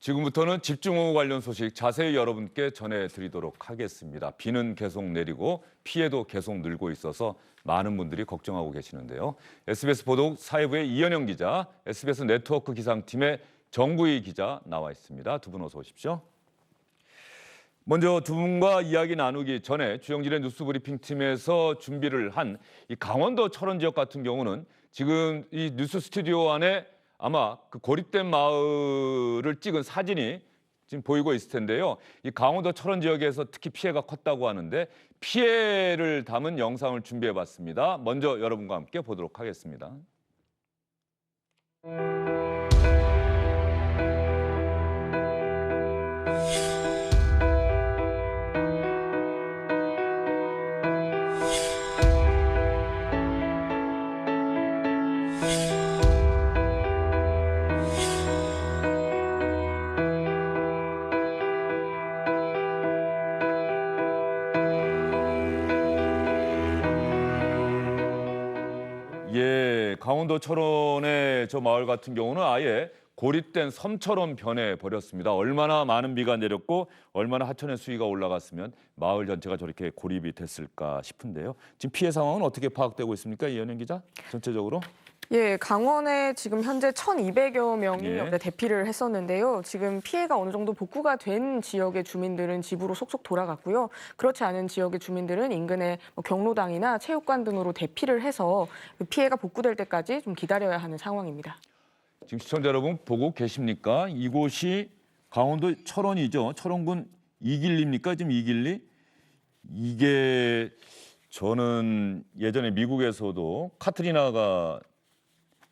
지금부터는 집중호우 관련 소식 자세히 여러분께 전해드리도록 하겠습니다. 비는 계속 내리고 피해도 계속 늘고 있어서 많은 분들이 걱정하고 계시는데요. SBS 보도국 사회부의 이현영 기자, SBS 네트워크 기상팀의 정구희 기자 나와 있습니다. 두 분 어서 오십시오. 먼저 두 분과 이야기 나누기 전에 주영진의 뉴스브리핑팀에서 준비를 한 이 강원도 철원 지역 같은 경우는 지금 이 뉴스 스튜디오 안에 아마 그 고립된 마을을 찍은 사진이 지금 보이고 있을 텐데요. 이 강원도 철원 지역에서 특히 피해가 컸다고 하는데 피해를 담은 영상을 준비해봤습니다. 먼저 여러분과 함께 보도록 하겠습니다. 예, 강원도 철원의 저 마을 같은 경우는 아예 고립된 섬처럼 변해버렸습니다. 얼마나 많은 비가 내렸고 얼마나 하천의 수위가 올라갔으면 마을 전체가 저렇게 고립이 됐을까 싶은데요. 지금 피해 상황은 어떻게 파악되고 있습니까? 이현영 기자, 전체적으로? 예, 강원에 지금 현재 1,200여 명이 예. 대피를 했었는데요. 지금 피해가 어느 정도 복구가 된 지역의 주민들은 집으로 속속 돌아갔고요. 그렇지 않은 지역의 주민들은 인근의 경로당이나 체육관 등으로 대피를 해서 피해가 복구될 때까지 좀 기다려야 하는 상황입니다. 지금 시청자 여러분 보고 계십니까? 이곳이 강원도 철원이죠. 철원군 이길리입니까? 지금 이길리? 이게 저는 예전에 미국에서도 카트리나가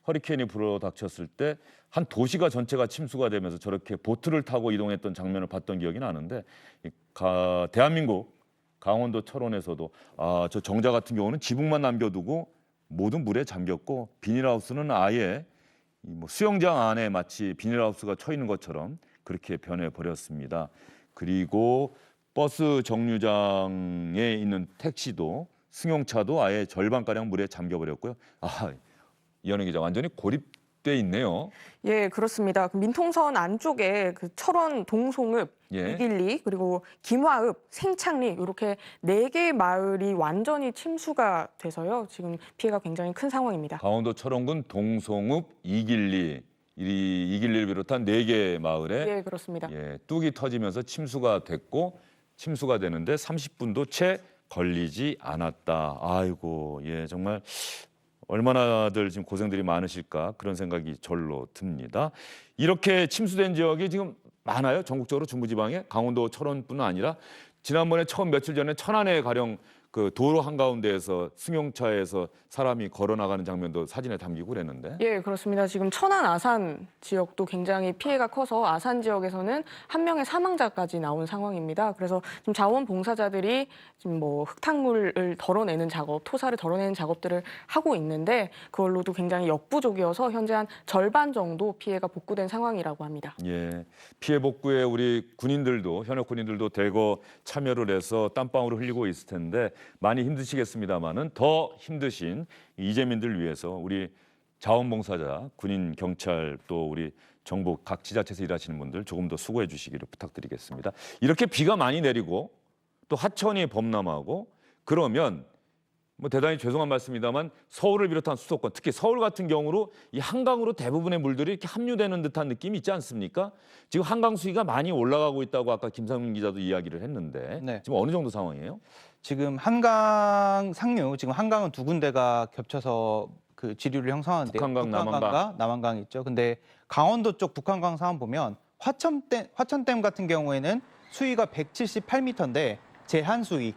허리케인이 불어닥쳤을 때 한 도시가 전체가 침수가 되면서 저렇게 보트를 타고 이동했던 장면을 봤던 기억이 나는데 대한민국 강원도 철원에서도 저 정자 같은 경우는 지붕만 남겨두고 모든 물에 잠겼고 비닐하우스는 아예 수영장 안에 마치 비닐하우스가 쳐 있는 것처럼 그렇게 변해버렸습니다. 그리고 버스 정류장에 있는 택시도 승용차도 아예 절반가량 물에 잠겨버렸고요. 이현영 기자 완전히 고립돼 있네요. 예, 그렇습니다. 민통선 안쪽에 그 철원 동송읍, 예. 이길리, 그리고 김화읍, 생창리 이렇게 4개 마을이 완전히 침수가 돼서요. 지금 피해가 굉장히 큰 상황입니다. 강원도 철원군 동송읍 이길리를 비롯한 4개 마을에 예, 그렇습니다. 뚝이 터지면서 침수가 됐고 침수가 되는데 30분도 채 걸리지 않았다. 아이고, 정말 얼마나들 지금 고생들이 많으실까 그런 생각이 절로 듭니다. 이렇게 침수된 지역이 지금 많아요. 전국적으로 중부지방에 강원도 철원뿐만 아니라 지난번에 며칠 전에 천안에 가령 그 도로 한가운데에서 승용차에서 사람이 걸어 나가는 장면도 사진에 담기고 그랬는데. 예, 그렇습니다. 지금 천안 아산 지역도 굉장히 피해가 커서 아산 지역에서는 1명의 사망자까지 나온 상황입니다. 그래서 지금 자원봉사자들이 지금 흙탕물을 덜어내는 작업, 토사를 덜어내는 작업들을 하고 있는데 그걸로도 굉장히 역부족이어서 현재 한 절반 정도 피해가 복구된 상황이라고 합니다. 예, 피해 복구에 우리 군인들도 현역 군인들도 대거 참여를 해서 땀방울을 흘리고 있을 텐데 많이 힘드시겠습니다만은 더 힘드신 이재민들 위해서 우리 자원봉사자, 군인, 경찰 또 우리 정부 각 지자체에서 일하시는 분들 조금 더 수고해 주시기를 부탁드리겠습니다. 이렇게 비가 많이 내리고 또 하천이 범람하고 그러면 대단히 죄송한 말씀입니다만 서울을 비롯한 수도권, 특히 서울 같은 경우로 이 한강으로 대부분의 물들이 이렇게 합류되는 듯한 느낌이 있지 않습니까? 지금 한강 수위가 많이 올라가고 있다고 아까 김상민 기자도 이야기를 했는데 네. 지금 어느 정도 상황이에요? 지금 한강 상류, 지금 한강은 2군데가 겹쳐서 그 지류를 형성하는데 북한강, 북한강과 남한강 있죠. 근데 강원도 쪽 북한강 상황 보면 화천댐 같은 경우에는 수위가 178m인데 제한 수위가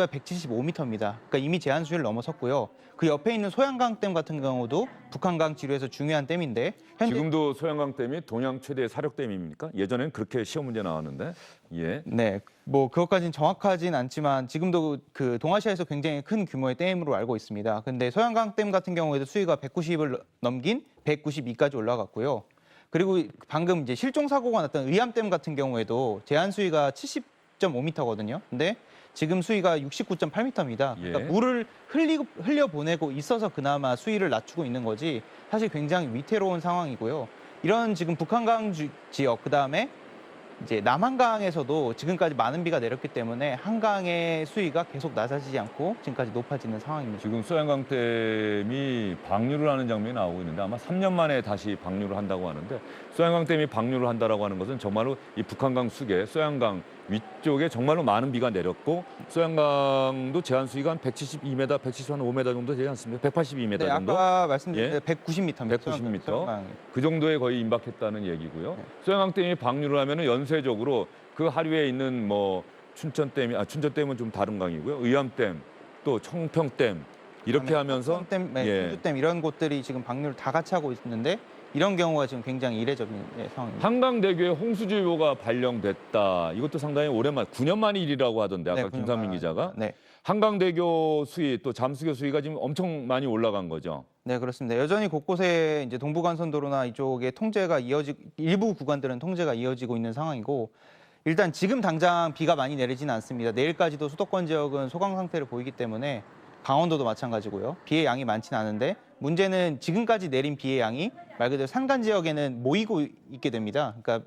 175m입니다. 그러니까 이미 제한 수위를 넘어섰고요. 그 옆에 있는 소양강댐 같은 경우도 북한강 지류에서 중요한 댐인데 현재 지금도 소양강댐이 동양 최대 사력댐입니까? 예전에는 그렇게 시험 문제 나왔는데. 예. 네, 그것까지는 정확하진 않지만 지금도 그 동아시아에서 굉장히 큰 규모의 댐으로 알고 있습니다. 근데 소양강댐 같은 경우에도 수위가 190을 넘긴 192까지 올라갔고요. 그리고 방금 이제 실종 사고가 났던 의암댐 같은 경우에도 제한 수위가 70.5m거든요. 근데 지금 수위가 69.8m입니다. 그러니까 물을 흘려 보내고 있어서 그나마 수위를 낮추고 있는 거지 사실 굉장히 위태로운 상황이고요. 이런 지금 북한강 지역 그다음에 이제 남한강에서도 지금까지 많은 비가 내렸기 때문에 한강의 수위가 계속 낮아지지 않고 지금까지 높아지는 상황입니다. 지금 소양강댐이 방류를 하는 장면이 나오고 있는데 아마 3년 만에 다시 방류를 한다고 하는데 소양강댐이 방류를 한다라고 하는 것은 정말로 이 북한강 수계, 소양강 위쪽에 정말로 많은 비가 내렸고 소양강도 제한 수위가 한 172m, 175m 정도 되지 않습니까? 182m 네, 정도. 아까 말씀드린 예? 190m입니다. 190m. 그 정도에 거의 임박했다는 얘기고요. 소양강댐이 방류를 하면은 연쇄적으로 그 하류에 있는 뭐 춘천댐은 좀 다른 강이고요. 의암댐, 또 청평댐 이렇게 하면서 댐, 예. 청주댐 이런 곳들이 지금 방류를 다 같이 하고 있는데 이런 경우가 지금 굉장히 이례적인 상황입니다. 한강대교에 홍수주의보가 발령됐다. 이것도 상당히 오랜만, 9년 만 일이라고 하던데 아까 네, 김상민 기자가. 네. 한강대교 수위 또 잠수교 수위가 지금 엄청 많이 올라간 거죠. 네, 그렇습니다. 여전히 곳곳에 이제 동부간선도로나 이쪽에 통제가 일부 구간들은 통제가 이어지고 있는 상황이고 일단 지금 당장 비가 많이 내리지는 않습니다. 내일까지도 수도권 지역은 소강 상태를 보이기 때문에 강원도도 마찬가지고요. 비의 양이 많지는 않은데 문제는 지금까지 내린 비의 양이 말 그대로 산간 지역에는 모이고 있게 됩니다. 그러니까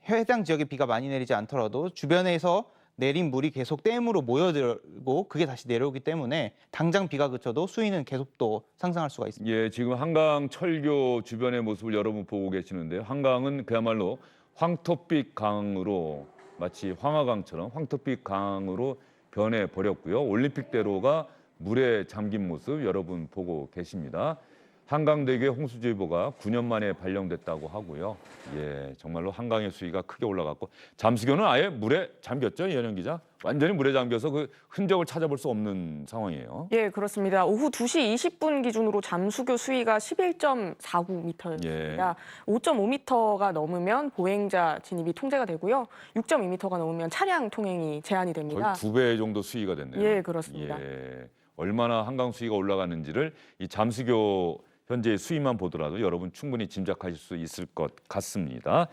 해당 지역에 비가 많이 내리지 않더라도 주변에서 내린 물이 계속 댐으로 모여들고 그게 다시 내려오기 때문에 당장 비가 그쳐도 수위는 계속 또 상승할 수가 있습니다. 예, 지금 한강 철교 주변의 모습을 여러분 보고 계시는데요. 한강은 그야말로 황토빛 강으로 마치 황하강처럼 황토빛 강으로 변해 버렸고요. 올림픽대로가 물에 잠긴 모습 여러분 보고 계십니다. 한강대교에 홍수주의보가 9년 만에 발령됐다고 하고요. 예, 정말로 한강의 수위가 크게 올라갔고 잠수교는 아예 물에 잠겼죠, 이현영 기자. 완전히 물에 잠겨서 그 흔적을 찾아볼 수 없는 상황이에요. 예, 그렇습니다. 오후 2시 20분 기준으로 잠수교 수위가 11.49m였습니다. 예. 5.5m가 넘으면 보행자 진입이 통제가 되고요. 6.2m가 넘으면 차량 통행이 제한이 거의 됩니다. 2배 정도 수위가 됐네요. 예, 그렇습니다. 예, 얼마나 한강 수위가 올라가는지를 이 잠수교 현재의 수위만 보더라도 여러분 충분히 짐작하실 수 있을 것 같습니다.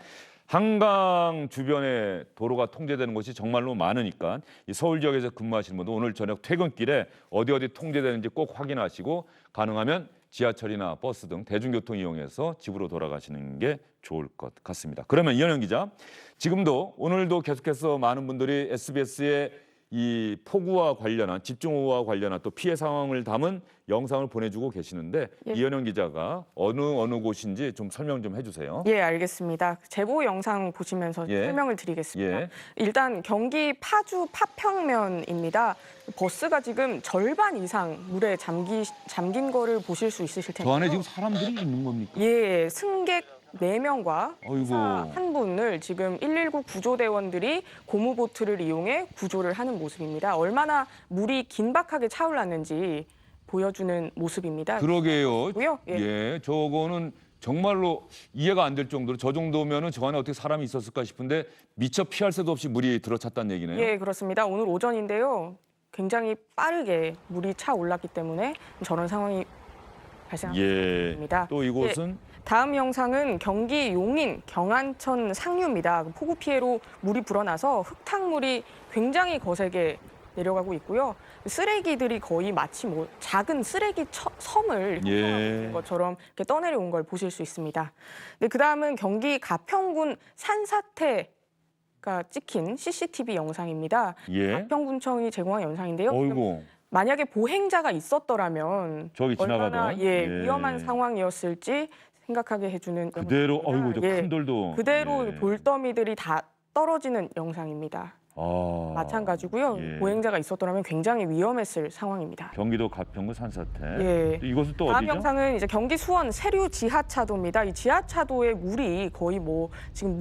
한강 주변에 도로가 통제되는 곳이 정말로 많으니까 이 서울 지역에서 근무하시는 분들 오늘 저녁 퇴근길에 어디 통제되는지 꼭 확인하시고 가능하면 지하철이나 버스 등 대중교통 이용해서 집으로 돌아가시는 게 좋을 것 같습니다. 그러면 이현영 기자, 지금도 오늘도 계속해서 많은 분들이 SBS에 이 폭우와 관련한 집중호우와 관련한 또 피해 상황을 담은 영상을 보내주고 계시는데 예. 이현영 기자가 어느 곳인지 좀 설명 좀 해주세요. 예, 알겠습니다. 제보 영상 보시면서 예. 설명을 드리겠습니다. 예. 일단 경기 파주 파평면입니다. 버스가 지금 절반 이상 물에 잠긴 거를 보실 수 있으실 텐데요. 저 안에 지금 사람들이 있는 겁니까? 예, 승객 4명과 어이구. 한 분을 지금 119 구조대원들이 고무보트를 이용해 구조를 하는 모습입니다. 얼마나 물이 긴박하게 차올랐는지 보여주는 모습입니다. 그러게요. 고요. 예, 저거는 정말로 이해가 안 될 정도로 저 정도면은 저 안에 어떻게 사람이 있었을까 싶은데 미처 피할 새도 없이 물이 들어찼다는 얘기네요. 예, 그렇습니다. 오늘 오전인데요. 굉장히 빠르게 물이 차올랐기 때문에 저런 상황이 발생한 예. 겁니다. 또 이곳은 다음 영상은 경기 용인 경안천 상류입니다. 폭우 피해로 물이 불어나서 흙탕물이 굉장히 거세게 내려가고 있고요. 쓰레기들이 거의 마치 뭐 작은 쓰레기 섬을 예. 형성하는 것처럼 이렇게 떠내려온 걸 보실 수 있습니다. 네, 그다음은 경기 가평군 산사태가 찍힌 CCTV 영상입니다. 예. 가평군청이 제공한 영상인데요. 어이구. 만약에 보행자가 있었더라면 저기 얼마나 지나가던. 예, 위험한 상황이었을지 생각하게 해주는 그대로 어이구 저 큰 돌도 그대로 예. 볼더미들이 다 떨어지는 영상입니다. 아, 마찬가지고요. 예. 보행자가 있었더라면 굉장히 위험했을 상황입니다. 경기도 가평구 산사태. 예. 이곳은 또 다음 어디죠? 영상은 이제 경기 수원 세류 지하차도입니다. 이 지하차도의 물이 거의 뭐 지금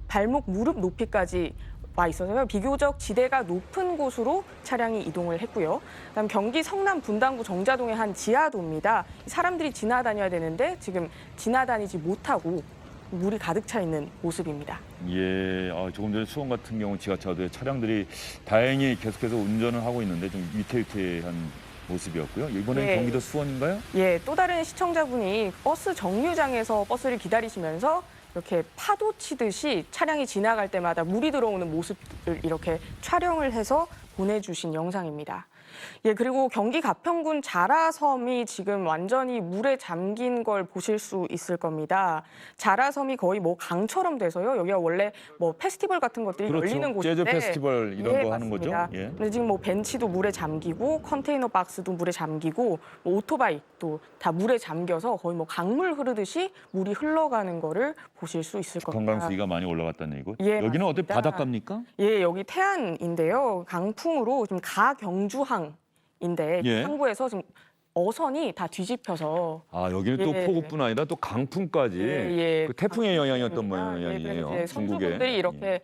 발목 무릎 높이까지 와 있어서요. 비교적 지대가 높은 곳으로 차량이 이동을 했고요. 그다음 경기 성남 분당구 정자동의 한 지하도입니다. 사람들이 지나다녀야 되는데 지금 지나다니지 못하고 물이 가득 차 있는 모습입니다. 예, 조금 전에 수원 같은 경우 지하차도에 차량들이 다행히 계속해서 운전을 하고 있는데 좀 위태위태한 모습이었고요. 이번엔 예. 경기도 수원인가요? 예, 또 다른 시청자분이 버스 정류장에서 버스를 기다리시면서 이렇게 파도 치듯이 차량이 지나갈 때마다 물이 들어오는 모습을 이렇게 촬영을 해서 보내주신 영상입니다. 예, 그리고 경기 가평군 자라섬이 지금 완전히 물에 잠긴 걸 보실 수 있을 겁니다. 자라섬이 거의 뭐 강처럼 돼서요. 여기가 원래 뭐 페스티벌 같은 것들이 열리는 곳인데 재즈 페스티벌 이런 예, 거 하는 거죠? 맞습니다. 예. 근데 지금 뭐 벤치도 물에 잠기고 컨테이너 박스도 물에 잠기고 뭐 오토바이도 다 물에 잠겨서 거의 뭐 강물 흐르듯이 물이 흘러가는 거를 보실 수 있을 겁니다. 관광 수위가 많이 올라갔다는 얘기고. 예, 여기는 어디 맞습니다. 바닷가입니까? 예, 여기 태안인데요. 강풍으로 지금 가경주항인데 예. 항구에서 지금 어선이 다 뒤집혀서 아, 여기는 또 예. 폭우뿐 아니라 또 강풍까지 예. 그 태풍의 영향이었던 예, 모양이에요. 그래서 이제 중국에. 선주분들이 예. 이렇게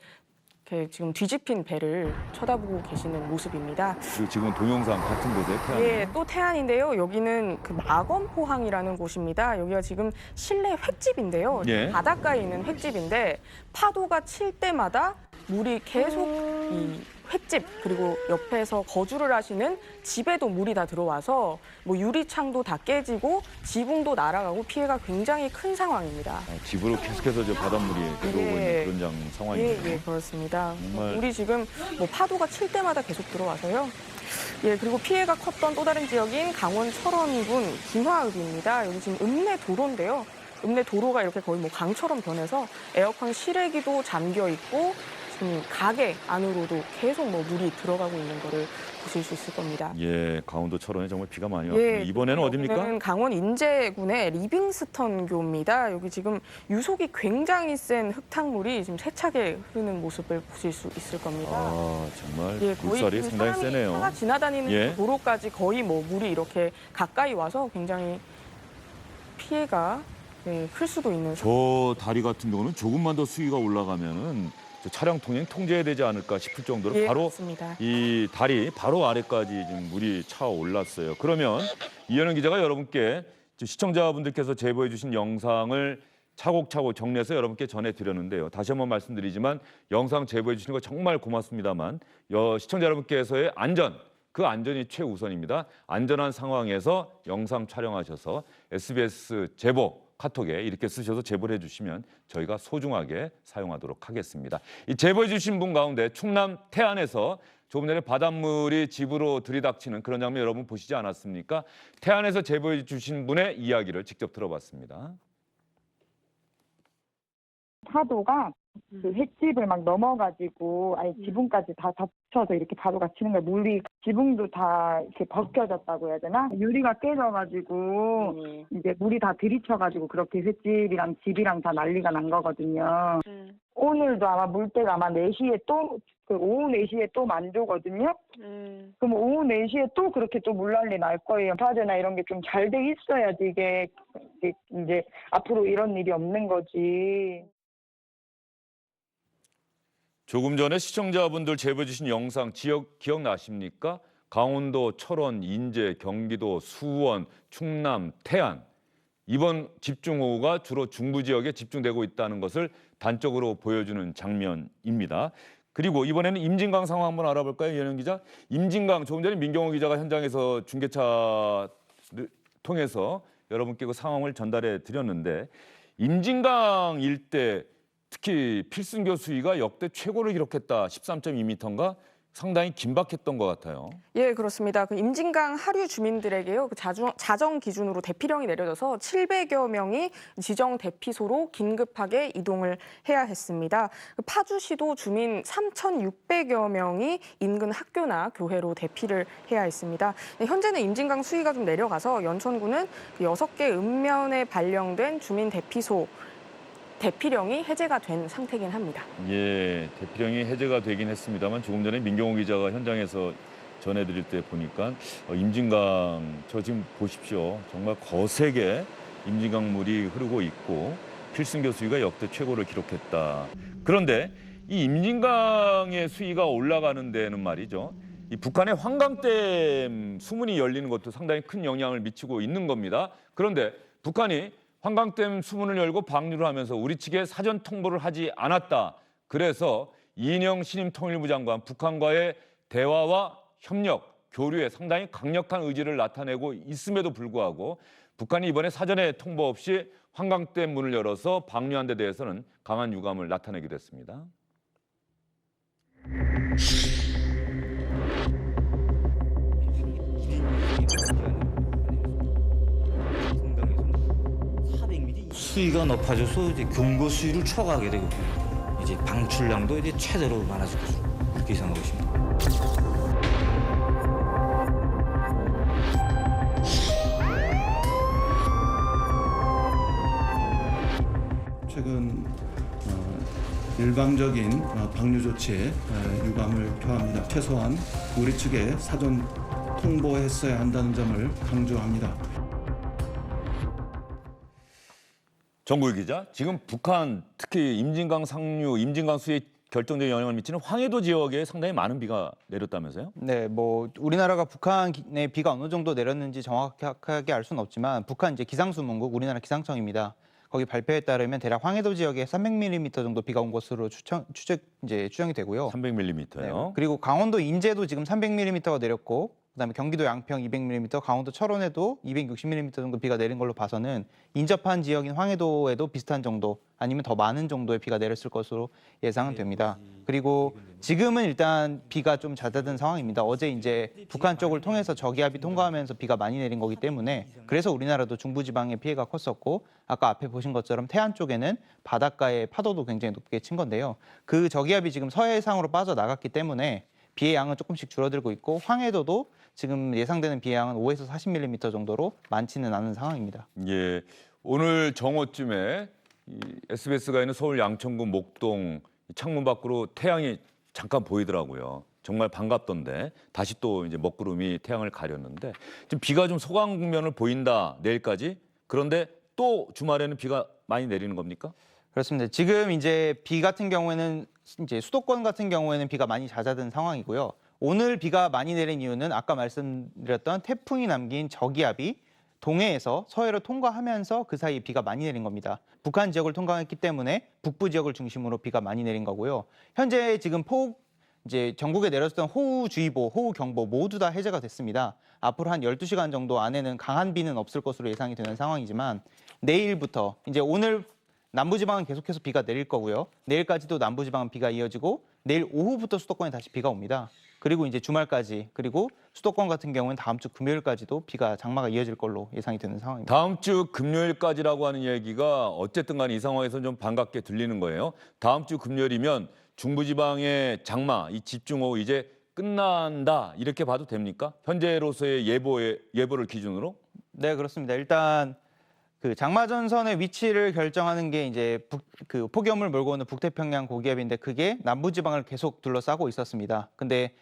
지금 뒤집힌 배를 쳐다보고 계시는 모습입니다. 그리고 지금 동영상 같은 곳에 태안. 예, 또 태안인데요. 여기는 그 마검포항이라는 곳입니다. 여기가 지금 실내 횟집인데요. 예. 바닷가에 있는 횟집인데 파도가 칠 때마다 물이 계속 이 횟집 그리고 옆에서 거주를 하시는 집에도 물이 다 들어와서 뭐 유리창도 다 깨지고 지붕도 날아가고 피해가 굉장히 큰 상황입니다. 집으로 계속해서 저 바닷물이 들어오고 예. 있는 그런 예, 상황이네요. 예, 그렇습니다. 정말. 물이 지금 뭐 파도가 칠 때마다 계속 들어와서요. 예, 그리고 피해가 컸던 또 다른 지역인 강원 철원군 김화읍입니다. 여기 지금 읍내 도로인데요. 읍내 도로가 이렇게 거의 뭐 강처럼 변해서 에어컨 실외기도 잠겨 있고 지금 가게 안으로도 계속 뭐 물이 들어가고 있는 거를 보실 수 있을 겁니다. 예, 강원도 철원에 정말 비가 많이 왔군요. 예, 이번에는 어디입니까? 여기는 강원 인제군의 리빙스턴교입니다. 여기 지금 유속이 굉장히 센 흙탕물이 지금 세차게 흐르는 모습을 보실 수 있을 겁니다. 아, 정말 예, 거의 물살이 지금 상당히 사람이 세네요. 차가 지나다니는 예. 그 도로까지 거의 뭐 물이 이렇게 가까이 와서 굉장히 피해가 클 수도 있는 저 다리 같은 경우는 조금만 더 수위가 올라가면은 저 차량 통행 통제해야 되지 않을까 싶을 정도로 예, 바로 맞습니다. 이 다리 바로 아래까지 지금 물이 차 올랐어요. 그러면 이현영 기자가 여러분께 시청자분들께서 제보해 주신 영상을 차곡차곡 정리해서 여러분께 전해드렸는데요. 다시 한번 말씀드리지만 영상 제보해 주시는 거 정말 고맙습니다만 시청자 여러분께서의 안전, 그 안전이 최우선입니다. 안전한 상황에서 영상 촬영하셔서 SBS 제보 카톡에 이렇게 쓰셔서 제보를 해주시면 저희가 소중하게 사용하도록 하겠습니다. 이 제보해 주신 분 가운데 충남 태안에서 조금 전에 바닷물이 집으로 들이닥치는 그런 장면 여러분 보시지 않았습니까? 태안에서 제보해 주신 분의 이야기를 직접 들어봤습니다. 파도가 그 횟집을 막 넘어가지고 아예 지붕까지 다 덮쳐서 이렇게 파도가 치는 거예요. 물이 지붕도 다 이렇게 벗겨졌다고 해야 되나? 유리가 깨져가지고 이제 물이 다 들이쳐가지고 그렇게 횟집이랑 집이랑 다 난리가 난 거거든요. 오늘도 아마 물때가 아마 4시에 또 오후 4시에 또 만조거든요. 그럼 오후 4시에 또 그렇게 또 물난리 날 거예요. 파도나 이런 게 좀 잘 돼 있어야지 이게 이제 앞으로 이런 일이 없는 거지. 조금 전에 시청자분들 제보해 주신 영상 지역 기억나십니까? 강원도, 철원, 인제, 경기도, 수원, 충남, 태안. 이번 집중호우가 주로 중부 지역에 집중되고 있다는 것을 단적으로 보여주는 장면입니다. 그리고 이번에는 임진강 상황 한번 알아볼까요, 이현영 기자? 임진강, 조금 전에 민경호 기자가 현장에서 중계차를 통해서 여러분께 그 상황을 전달해 드렸는데 임진강 일대 특히 필승교 수위가 역대 최고를 기록했다. 13.2m인가? 상당히 긴박했던 것 같아요. 예, 그렇습니다. 그 임진강 하류 주민들에게요, 그 자정 기준으로 대피령이 내려져서 700여 명이 지정 대피소로 긴급하게 이동을 해야 했습니다. 그 파주시도 주민 3,600여 명이 인근 학교나 교회로 대피를 해야 했습니다. 현재는 임진강 수위가 좀 내려가서 연천군은 6개 읍면에 발령된 주민 대피소 대피령이 해제가 된 상태긴 합니다. 예, 대피령이 해제가 되긴 했습니다만 조금 전에 민경호 기자가 현장에서 전해드릴 때 보니까 임진강 저 지금 보십시오. 정말 거세게 임진강 물이 흐르고 있고 필승교 수위가 역대 최고를 기록했다. 그런데 이 임진강의 수위가 올라가는 데는 말이죠. 이 북한의 환강댐 수문이 열리는 것도 상당히 큰 영향을 미치고 있는 겁니다. 그런데 북한이 환강댐 수문을 열고 방류를 하면서 우리 측에 사전 통보를 하지 않았다. 그래서 이인영 신임 통일부 장관 북한과의 대화와 협력, 교류에 상당히 강력한 의지를 나타내고 있음에도 불구하고 북한이 이번에 사전에 통보 없이 환강댐 문을 열어서 방류한 데 대해서는 강한 유감을 나타내기도 했습니다. 수위가 높아져서 이제 경고 수위를 초과하게 되고 이제 방출량도 이제 최대로 많아질 것으로 그렇게 예상하고 있습니다. 최근 일방적인 방류 조치에 유감을 표합니다. 최소한 우리 측에 사전 통보했어야 한다는 점을 강조합니다. 정국일 기자, 지금 북한 특히 임진강 상류, 임진강 수에 결정적인 영향을 미치는 황해도 지역에 상당히 많은 비가 내렸다면서요? 네, 뭐 우리나라가 북한에 비가 어느 정도 내렸는지 정확하게 알 수는 없지만 북한 이제 기상수문국 우리나라 기상청입니다. 거기 발표에 따르면 대략 황해도 지역에 300mm 정도 비가 온 것으로 추정이 되고요. 300mm요. 네, 그리고 강원도 인제도 지금 300mm가 내렸고 그다음에 경기도 양평 200mm, 강원도 철원에도 260mm 정도 비가 내린 걸로 봐서는 인접한 지역인 황해도에도 비슷한 정도 아니면 더 많은 정도의 비가 내렸을 것으로 예상은 됩니다. 그리고 지금은 일단 비가 좀 잦아든 상황입니다. 어제 이제 북한 쪽을 통해서 저기압이 통과하면서 비가 많이 내린 거기 때문에 그래서 우리나라도 중부지방에 피해가 컸었고 아까 앞에 보신 것처럼 태안 쪽에는 바닷가의 파도도 굉장히 높게 친 건데요. 그 저기압이 지금 서해상으로 빠져나갔기 때문에 비의 양은 조금씩 줄어들고 있고 황해도도 지금 예상되는 비의 양은 5에서 40mm 정도로 많지는 않은 상황입니다. 예, 오늘 정오쯤에 SBS가 있는 서울 양천구 목동 창문 밖으로 태양이 잠깐 보이더라고요. 정말 반갑던데 다시 또 이제 먹구름이 태양을 가렸는데 지금 비가 좀 소강 국면을 보인다 내일까지. 그런데 또 주말에는 비가 많이 내리는 겁니까? 그렇습니다. 지금 이제 비 같은 경우에는 이제 수도권 같은 경우에는 비가 많이 잦아든 상황이고요. 오늘 비가 많이 내린 이유는 아까 말씀드렸던 태풍이 남긴 저기압이 동해에서 서해로 통과하면서 그 사이 비가 많이 내린 겁니다. 북한 지역을 통과했기 때문에 북부 지역을 중심으로 비가 많이 내린 거고요. 현재 지금 이제 전국에 내렸던 호우주의보, 호우경보 모두 다 해제가 됐습니다. 앞으로 한 12시간 정도 안에는 강한 비는 없을 것으로 예상이 되는 상황이지만 내일부터 이제 오늘 남부지방은 계속해서 비가 내릴 거고요. 내일까지도 남부지방은 비가 이어지고 내일 오후부터 수도권에 다시 비가 옵니다. 그리고 이제 주말까지 그리고 수도권 같은 경우는 다음 주 금요일까지도 장마가 이어질 걸로 예상이 되는 상황입니다. 다음 주 금요일까지라고 하는 얘기가 어쨌든 간에 이 상황에서 좀 반갑게 들리는 거예요. 다음 주 금요일이면 중부지방의 장마, 이 집중호우 이제 끝난다 이렇게 봐도 됩니까? 현재로서의 예보를 기준으로? 네, 그렇습니다. 일단 그 장마전선의 위치를 결정하는 게 이제 그 폭염을 몰고 오는 북태평양 고기압인데 그게 남부지방을 계속 둘러싸고 있었습니다. 근데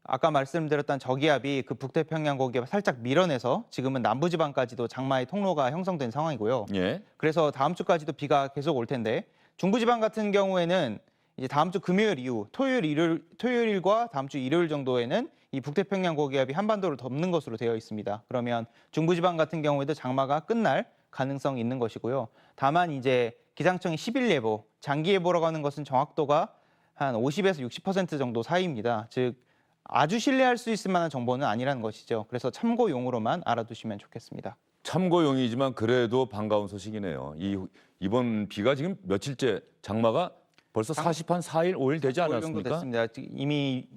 아까 말씀드렸던 저기압이 그 북태평양 고기압을 살짝 밀어내서 지금은 남부지방까지도 장마의 통로가 형성된 상황이고요. 예. 그래서 다음 주까지도 비가 계속 올 텐데 중부지방 같은 경우에는 이제 다음 주 금요일 이후 토요일과 다음 주 일요일 정도에는 이 북태평양 고기압이 한반도를 덮는 것으로 되어 있습니다. 그러면 중부지방 같은 경우에도 장마가 끝날 가능성이 있는 것이고요. 다만 이제 기상청이 10일 예보, 장기 예보라고 하는 것은 정확도가 한 50에서 60% 정도 사이입니다. 즉 아주 신뢰할 수 있을 만한 정보는 아니라는 것이죠. 그래서 참고용으로만 알아두시면 좋겠습니다. 참고용이지만 그래도 반가운 소식이네요. 이번 비가 지금 며칠째 장마가 벌써 40한 4일, 5일 되지 5일 정도 않았습니까? 됐습니다. 이미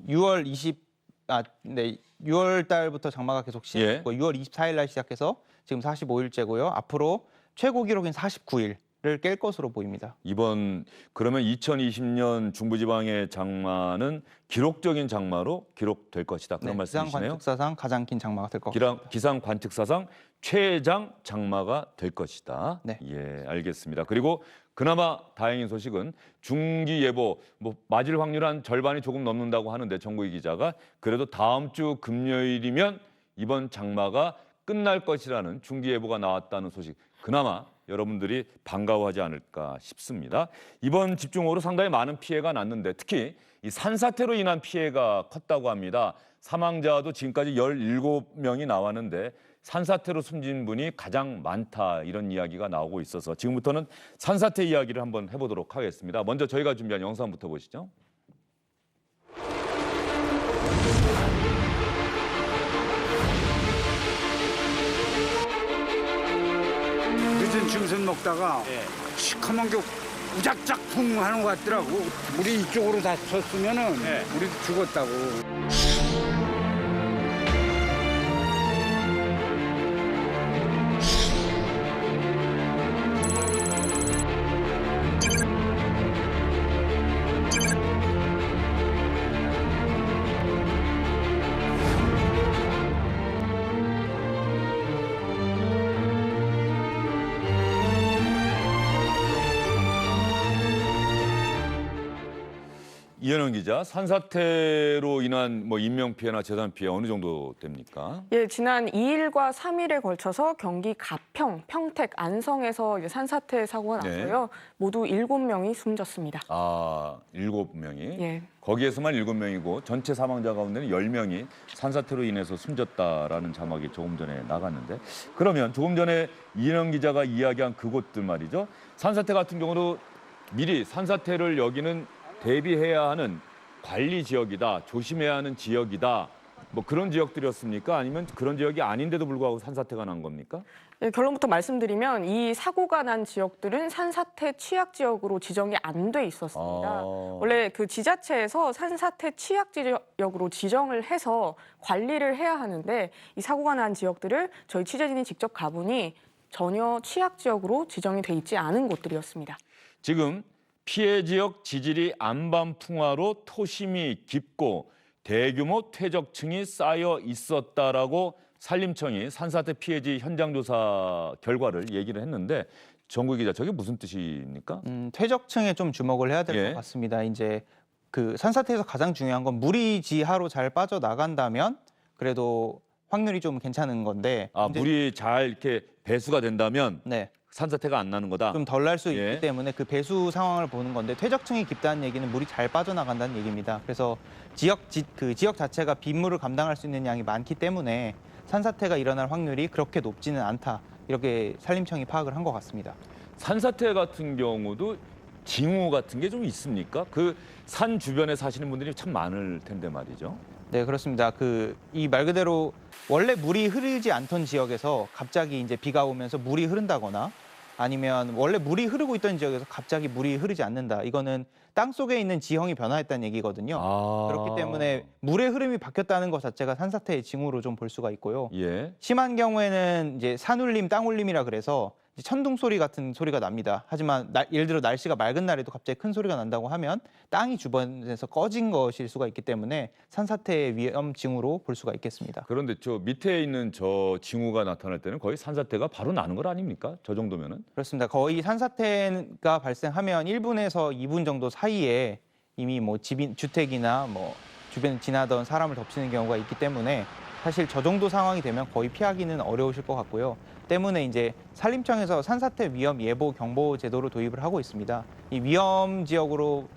6월 달부터 장마가 계속 시작했고 6월 24일 날 시작해서 지금 45일째고요. 앞으로 최고 기록인 49일을 깰 것으로 보입니다. 그러면 2020년 중부지방의 장마는 기록적인 장마로 기록될 것이다. 그런 말씀이시네요. 기상관측사상 가장 긴 장마가 될 것 같습니다. 기상관측사상 최장 장마가 될 것이다. 네. 예, 알겠습니다. 그리고 그나마 다행인 소식은 중기예보 맞을 확률 한 절반이 조금 넘는다고 하는데 정국일 기자가 그래도 다음 주 금요일이면 이번 장마가 끝날 것이라는 중기예보가 나왔다는 소식. 그나마 여러분들이 반가워하지 않을까 싶습니다. 이번 집중호우로 상당히 많은 피해가 났는데 특히 이 산사태로 인한 피해가 컸다고 합니다. 사망자도 지금까지 17명이 나왔는데 산사태로 숨진 분이 가장 많다 이런 이야기가 나오고 있어서 지금부터는 산사태 이야기를 한번 해보도록 하겠습니다. 먼저 저희가 준비한 영상부터 보시죠. 늦은 중선 먹다가 시커먼 게 우작작 붕 하는 것 같더라고. 우리 이쪽으로 다 쳤으면은 우리도 죽었다고. 이현영 기자, 산사태로 인한 뭐 인명 피해나 재산 피해 어느 정도 됩니까? 예, 지난 2일과 3일에 걸쳐서 경기 가평, 평택, 안성에서 이제 산사태 사고가 네. 나서요. 모두 7명이 숨졌습니다. 아, 7명이. 예. 거기에서만 7명이고 전체 사망자 가운데는 10명이 산사태로 인해서 숨졌다라는 자막이 조금 전에 나갔는데, 그러면 조금 전에 이현영 기자가 이야기한 그곳들 말이죠. 산사태 같은 경우도 미리 산사태를 여기는 대비해야 하는 관리 지역이다, 조심해야 하는 지역이다, 뭐 그런 지역들이었습니까? 아니면 그런 지역이 아닌데도 불구하고 산사태가 난 겁니까? 예, 결론부터 말씀드리면 이 사고가 난 지역들은 산사태 취약 지역으로 지정이 안 돼 있었습니다. 아. 원래 그 지자체에서 산사태 취약 지역으로 지정을 해서 관리를 해야 하는데 이 사고가 난 지역들을 저희 취재진이 직접 가보니 전혀 취약 지역으로 지정이 돼 있지 않은 곳들이었습니다. 지금 피해 지역 지질이 안반풍화로 토심이 깊고 대규모 퇴적층이 쌓여 있었다라고 산림청이 산사태 피해지 현장 조사 결과를 얘기를 했는데, 정국 기자, 저게 무슨 뜻입니까? 퇴적층에 좀 주목을 해야 될 것 예. 같습니다. 이제 그 산사태에서 가장 중요한 건 물이 지하로 잘 빠져 나간다면 그래도 확률이 좀 괜찮은 건데, 아, 이제 물이 잘 이렇게 배수가 된다면 네, 산사태가 안 나는 거다. 좀 덜 날 수 예. 있기 때문에 그 배수 상황을 보는 건데, 퇴적층이 깊다는 얘기는 물이 잘 빠져나간다는 얘기입니다. 그래서 그 지역 자체가 빗물을 감당할 수 있는 양이 많기 때문에 산사태가 일어날 확률이 그렇게 높지는 않다, 이렇게 산림청이 파악을 한 것 같습니다. 산사태 같은 경우도 징후 같은 게 좀 있습니까? 그 산 주변에 사시는 분들이 참 많을 텐데 말이죠. 네, 그렇습니다. 이 말 그대로 원래 물이 흐르지 않던 지역에서 갑자기 이제 비가 오면서 물이 흐른다거나, 아니면 원래 물이 흐르고 있던 지역에서 갑자기 물이 흐르지 않는다, 이거는 땅 속에 있는 지형이 변화했다는 얘기거든요. 아. 그렇기 때문에 물의 흐름이 바뀌었다는 것 자체가 산사태의 징후로 좀 볼 수가 있고요. 예. 심한 경우에는 이제 산울림, 땅울림이라 그래서 이제 천둥 소리 같은 소리가 납니다. 하지만 예를 들어 날씨가 맑은 날에도 갑자기 큰 소리가 난다고 하면 땅이 주변에서 꺼진 것일 수가 있기 때문에 산사태의 위험 징후로 볼 수가 있겠습니다. 그런데 저 밑에 있는 저 징후가 나타날 때는 거의 산사태가 바로 나는 것 아닙니까? 저 정도면은? 그렇습니다. 거의 산사태가 발생하면 1분에서 2분 정도 사이에 이미 뭐 주택이나 뭐 주변 지나던 사람을 덮치는 경우가 있기 때문에 사실 저 정도 상황이 되면 거의 피하기는 어려우실 것 같고요. 때문에 이제 산림청에서 산사태 위험 예보 경보 제도를 도입을 하고 있습니다. 이 위험 지역으로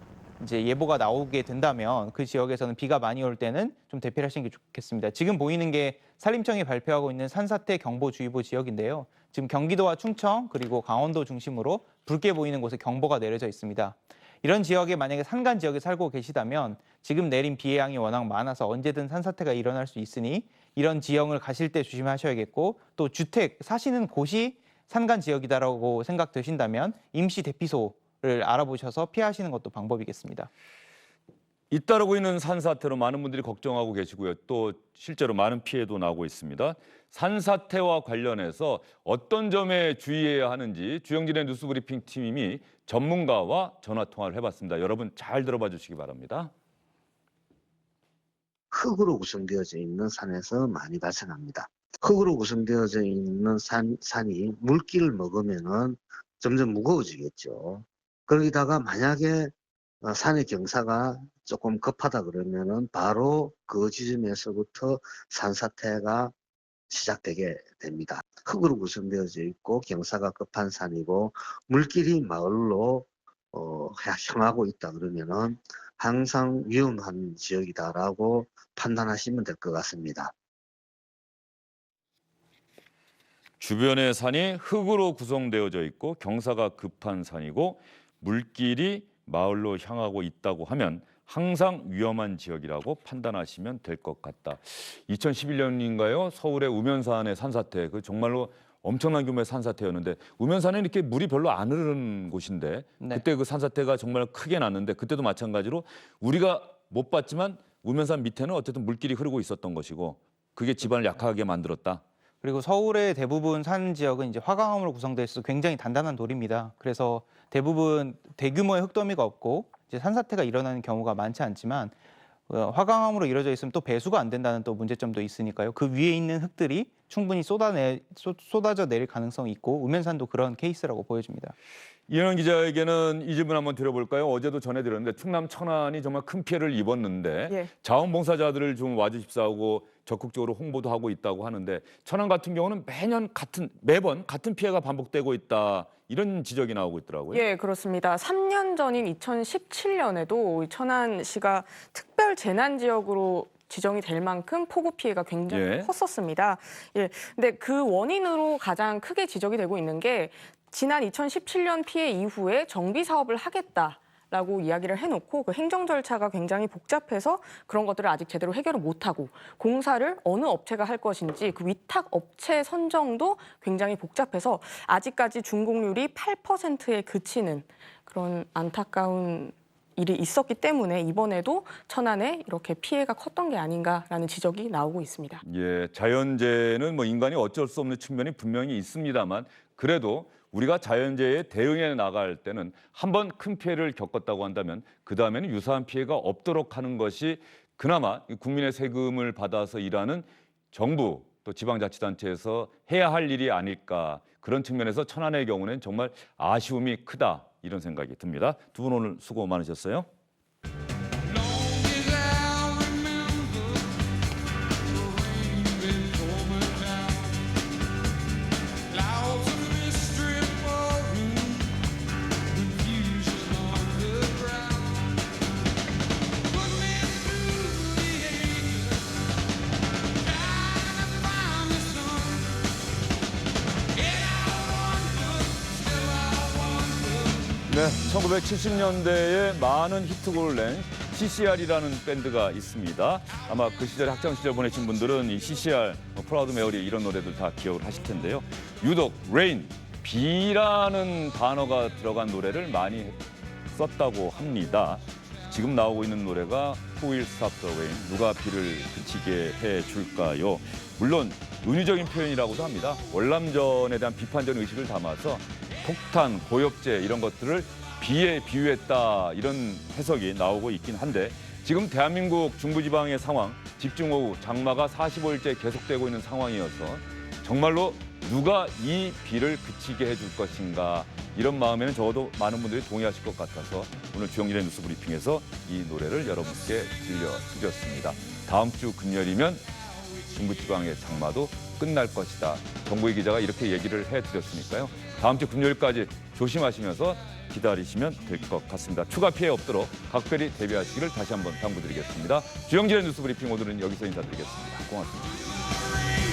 이제 예보가 나오게 된다면 그 지역에서는 비가 많이 올 때는 좀 대피를 하시는 게 좋겠습니다. 지금 보이는 게 산림청이 발표하고 있는 산사태 경보주의보 지역인데요. 지금 경기도와 충청 그리고 강원도 중심으로 붉게 보이는 곳에 경보가 내려져 있습니다. 이런 지역에 만약에 산간 지역에 살고 계시다면 지금 내린 비의 양이 워낙 많아서 언제든 산사태가 일어날 수 있으니 이런 지형을 가실 때 조심하셔야겠고, 또 주택 사시는 곳이 산간 지역이다라고 생각되신다면 임시 대피소를 알아보셔서 피하시는 것도 방법이겠습니다. 잇따르고 있는 산사태로 많은 분들이 걱정하고 계시고요. 또 실제로 많은 피해도 나고 있습니다. 산사태와 관련해서 어떤 점에 주의해야 하는지 주영진의 뉴스브리핑 팀이 전문가와 전화 통화를 해봤습니다. 여러분 잘 들어봐 주시기 바랍니다. 흙으로 구성되어져 있는 산에서 많이 발생합니다. 흙으로 구성되어져 있는 산이 물기를 먹으면은 점점 무거워지겠죠. 거기다가 만약에 산의 경사가 조금 급하다 그러면은 바로 그 지점에서부터 산사태가 시작되게 됩니다. 흙으로 구성되어져 있고 경사가 급한 산이고 물길이 마을로 향하고 있다 그러면은 항상 위험한 지역이다라고 판단하시면 될 것 같습니다. 주변의 산이 흙으로 구성되어져 있고 경사가 급한 산이고 물길이 마을로 향하고 있다고 하면 항상 위험한 지역이라고 판단하시면 될 것 같다. 2011년인가요? 서울의 우면산의 산사태, 그 정말로 엄청난 규모의 산사태였는데, 우면산은 이렇게 물이 별로 안 흐르는 곳인데 네. 그때 그 산사태가 정말 크게 났는데, 그때도 마찬가지로 우리가 못 봤지만 우면산 밑에는 어쨌든 물길이 흐르고 있었던 것이고 그게 집안을 약하게 만들었다. 그리고 서울의 대부분 산 지역은 이제 화강암으로 구성되어 있어서 굉장히 단단한 돌입니다. 그래서 대부분 대규모의 흙더미가 없고 이제 산사태가 일어나는 경우가 많지 않지만 화강암으로 이루어져 있으면 또 배수가 안 된다는 또 문제점도 있으니까요. 그 위에 있는 흙들이 충분히 쏟아져 내릴 가능성이 있고 우면산도 그런 케이스라고 보여집니다. 이현원 기자에게는 이 질문 한번 드려볼까요? 어제도 전해드렸는데 충남 천안이 정말 큰 피해를 입었는데 예. 자원봉사자들을 좀 와주십사하고 적극적으로 홍보도 하고 있다고 하는데 천안 같은 경우는 매번 같은 피해가 반복되고 있다 이런 지적이 나오고 있더라고요. 예, 그렇습니다. 3년 전인 2017년에도 천안시가 특별 재난 지역으로 지정이 될 만큼 폭우 피해가 굉장히 예. 컸었습니다. 예. 근데 그 원인으로 가장 크게 지적이 되고 있는 게 지난 2017년 피해 이후에 정비 사업을 하겠다라고 이야기를 해놓고 그 행정 절차가 굉장히 복잡해서 그런 것들을 아직 제대로 해결을 못하고 공사를 어느 업체가 할 것인지 그 위탁 업체 선정도 굉장히 복잡해서 아직까지 준공률이 8%에 그치는 그런 안타까운 일이 있었기 때문에 이번에도 천안에 이렇게 피해가 컸던 게 아닌가라는 지적이 나오고 있습니다. 예, 자연재해는 뭐 인간이 어쩔 수 없는 측면이 분명히 있습니다만 그래도 우리가 자연재해에 대응해 나갈 때는 한번 큰 피해를 겪었다고 한다면 그다음에는 유사한 피해가 없도록 하는 것이 그나마 국민의 세금을 받아서 일하는 정부 또 지방자치단체에서 해야 할 일이 아닐까. 그런 측면에서 천안의 경우는 정말 아쉬움이 크다 이런 생각이 듭니다. 두 분 오늘 수고 많으셨어요. 네, 1970년대에 많은 히트곡을 낸 CCR이라는 밴드가 있습니다. 아마 그 시절에 학창 시절 보내신 분들은 이 CCR, 프라우드 메어리 이런 노래들 다 기억을 하실 텐데요. 유독 레인, 비라는 단어가 들어간 노래를 많이 썼다고 합니다. 지금 나오고 있는 노래가 Who Will Stop the Rain? 누가 비를 그치게 해줄까요? 물론 은유적인 표현이라고도 합니다. 월남전에 대한 비판적 의식을 담아서 폭탄, 고엽제 이런 것들을 비에 비유했다 이런 해석이 나오고 있긴 한데 지금 대한민국 중부지방의 상황, 집중호우, 장마가 45일째 계속되고 있는 상황이어서 정말로 누가 이 비를 그치게 해줄 것인가 이런 마음에는 적어도 많은 분들이 동의하실 것 같아서 오늘 주영진의 뉴스 브리핑에서 이 노래를 여러분께 들려드렸습니다. 다음 주 금요일이면 중부지방의 장마도 끝날 것이다. 정보희 기자가 이렇게 얘기를 해드렸으니까요. 다음 주 금요일까지 조심하시면서 기다리시면 될 것 같습니다. 추가 피해 없도록 각별히 대비하시기를 다시 한번 당부드리겠습니다. 주영진의 뉴스 브리핑 오늘은 여기서 인사드리겠습니다. 고맙습니다.